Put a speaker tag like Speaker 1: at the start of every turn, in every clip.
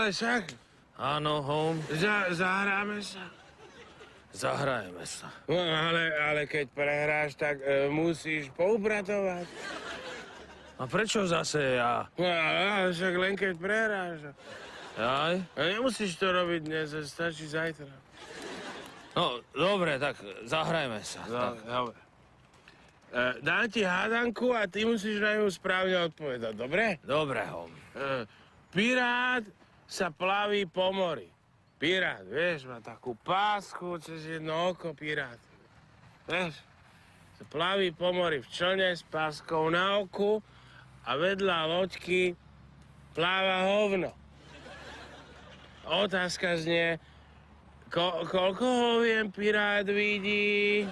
Speaker 1: ale však
Speaker 2: Áno, Holmes,
Speaker 1: zahráme sa.
Speaker 2: zahrajeme sa.
Speaker 1: No, ale keď prehráš, tak musíš poupratovať.
Speaker 2: A prečo zase ja?
Speaker 1: No, ale však len keď prehráš.
Speaker 2: Jaj?
Speaker 1: A nemusíš to robiť dnes, stačí zajtra.
Speaker 2: No, dobre, tak zahrajme sa.
Speaker 1: No,
Speaker 2: Tak.
Speaker 1: dobre. Dám ti hádanku a ty musíš na ňu správne odpovedať, dobre?
Speaker 2: Dobre, Holmes.
Speaker 1: Pirát sa plaví po mori. Pirát, vieš, má takú pásku cez jedno oko pirát. Vieš, sa plaví po mori v člne s páskou na oku a vedľa loďky pláva hovno. Otázka znie, koľko hovien pirát vidí?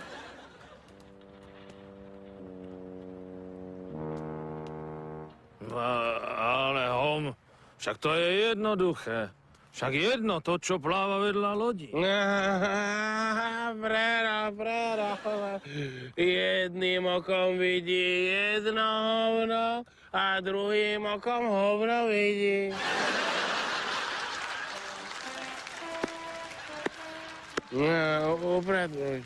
Speaker 2: Ale Holmes, však to je jednoduché. Však jedno to, čo pláva vedľa lodi.
Speaker 1: Prero. Jedným okom vidí jedno hovno a druhým okom hovno vidí. No, upratnúť.